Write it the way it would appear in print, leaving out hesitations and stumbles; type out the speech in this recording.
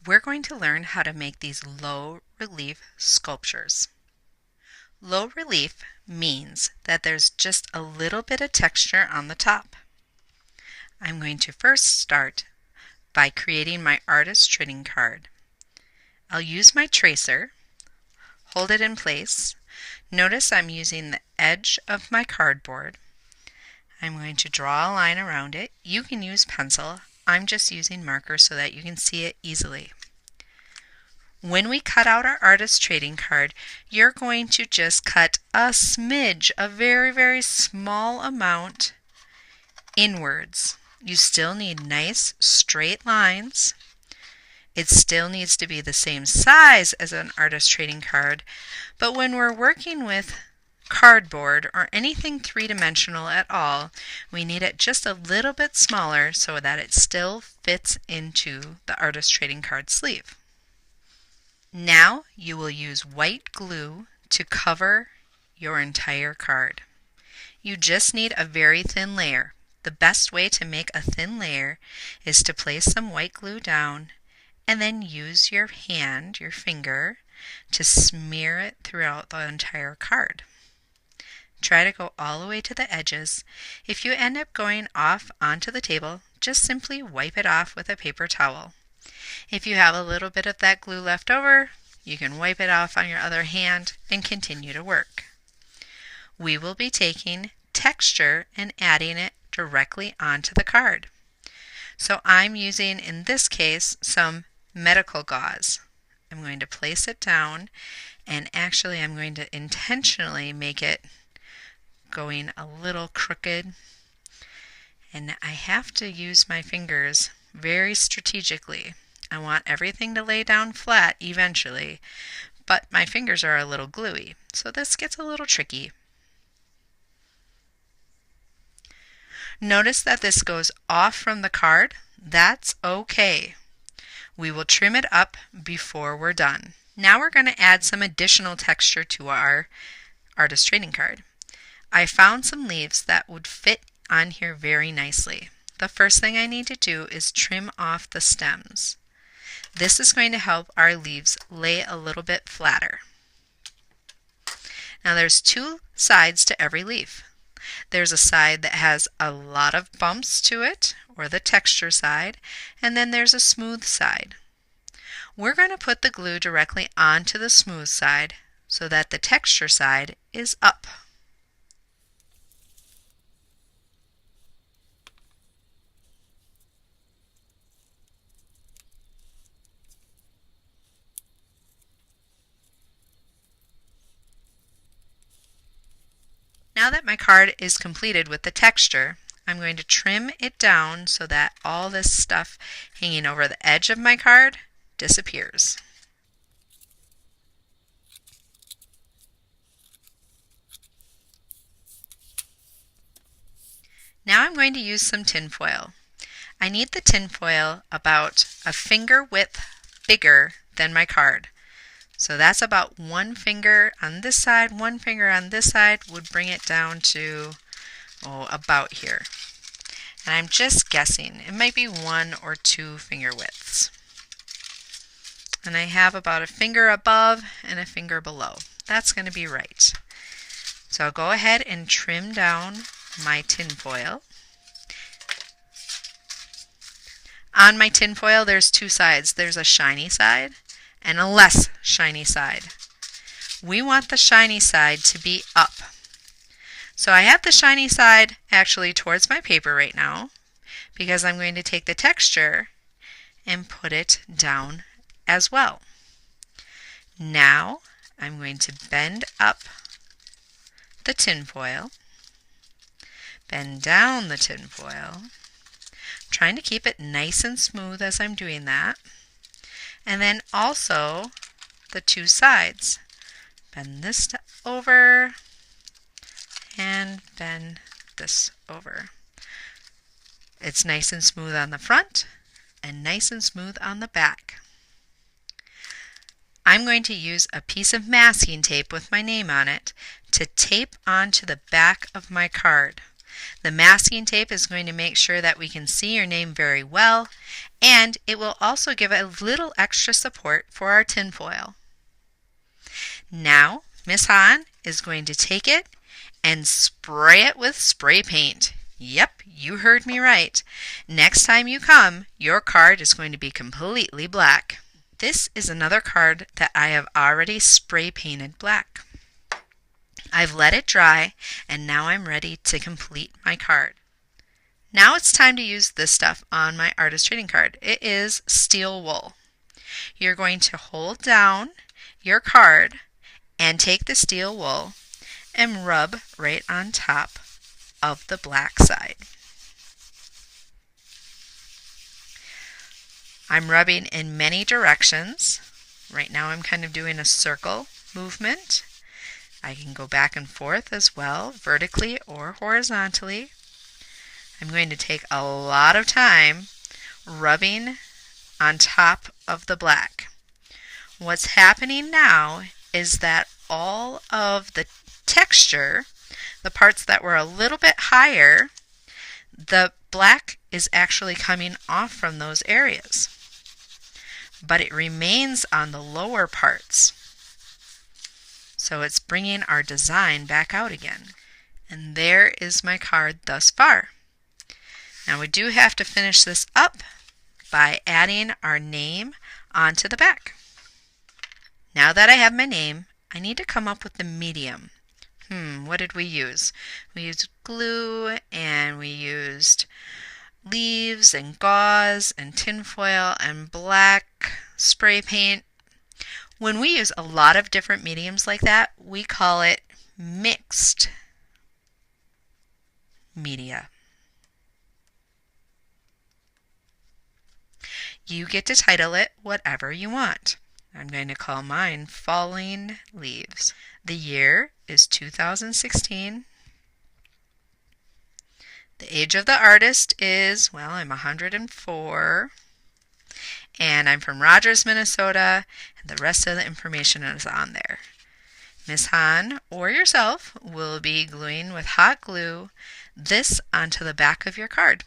we're going to learn how to make these low relief sculptures. Low relief means that there's just a little bit of texture on the top. I'm going to first start by creating my artist trading card. I'll use my tracer, hold it in place. Notice I'm using the edge of my cardboard. I'm going to draw a line around it. You can use pencil. I'm just using marker so that you can see it easily. When we cut out our artist trading card, you're going to just cut a smidge, a very, very small amount inwards. You still need nice straight lines. It still needs to be the same size as an artist trading card, but when we're working with cardboard or anything three-dimensional at all, we need it just a little bit smaller so that it still fits into the artist trading card sleeve. Now you will use white glue to cover your entire card. You just need a very thin layer. The best way to make a thin layer is to place some white glue down and then use your hand, your finger, to smear it throughout the entire card. Try to go all the way to the edges. If you end up going off onto the table, just simply wipe it off with a paper towel. If you have a little bit of that glue left over, you can wipe it off on your other hand and continue to work. We will be taking texture and adding it directly onto the card. So I'm using, in this case, some medical gauze. I'm going to place it down, and actually I'm going to intentionally make it going a little crooked, and I have to use my fingers very strategically. I want everything to lay down flat eventually, but my fingers are a little gluey, so this gets a little tricky. Notice that this goes off from the card. That's okay. We will trim it up before we're done. Now we're going to add some additional texture to our artist trading card. I found some leaves that would fit on here very nicely. The first thing I need to do is trim off the stems. This is going to help our leaves lay a little bit flatter. Now there's two sides to every leaf. There's a side that has a lot of bumps to it, or the texture side, and then there's a smooth side. We're going to put the glue directly onto the smooth side so that the texture side is up. Now that my card is completed with the texture, I'm going to trim it down so that all this stuff hanging over the edge of my card disappears. Now I'm going to use some tin foil. I need the tin foil about a finger width bigger than my card. So that's about one finger on this side, one finger on this side would bring it down to, about here. And I'm just guessing. It might be 1 or 2 finger widths. And I have about a finger above and a finger below. That's going to be right. So I'll go ahead and trim down my tin foil. On my tin foil, there's two sides. There's a shiny side and a less shiny side. We want the shiny side to be up. So I have the shiny side actually towards my paper right now because I'm going to take the texture and put it down as well. Now I'm going to bend up the tin foil, bend down the tin foil, trying to keep it nice and smooth as I'm doing that. And then also the two sides. Bend this over and bend this over. It's nice and smooth on the front and nice and smooth on the back. I'm going to use a piece of masking tape with my name on it to tape onto the back of my card. The masking tape is going to make sure that we can see your name very well, And it will also give a little extra support for our tin foil. Now, Miss Hahn is going to take it and spray it with spray paint. Yep, you heard me right. Next time you come, your card is going to be completely black. This is another card that I have already spray painted black. I've let it dry, and now I'm ready to complete my card. Now it's time to use this stuff on my artist trading card. It is steel wool. You're going to hold down your card and take the steel wool and rub right on top of the black side. I'm rubbing in many directions. Right now I'm kind of doing a circle movement. I can go back and forth as well, vertically or horizontally. I'm going to take a lot of time rubbing on top of the black. What's happening now is that all of the texture, the parts that were a little bit higher, the black is actually coming off from those areas, but it remains on the lower parts. So it's bringing our design back out again. And there is my card thus far. Now we do have to finish this up by adding our name onto the back. Now that I have my name, I need to come up with the medium. What did we use? We used glue, and we used leaves and gauze and tinfoil and black spray paint. When we use a lot of different mediums like that, we call it mixed media. You get to title it whatever you want. I'm going to call mine Falling Leaves. The year is 2016. The age of the artist is, well, I'm 104. And I'm from Rogers, Minnesota, and the rest of the information is on there. Miss Hahn or yourself will be gluing with hot glue this onto the back of your card.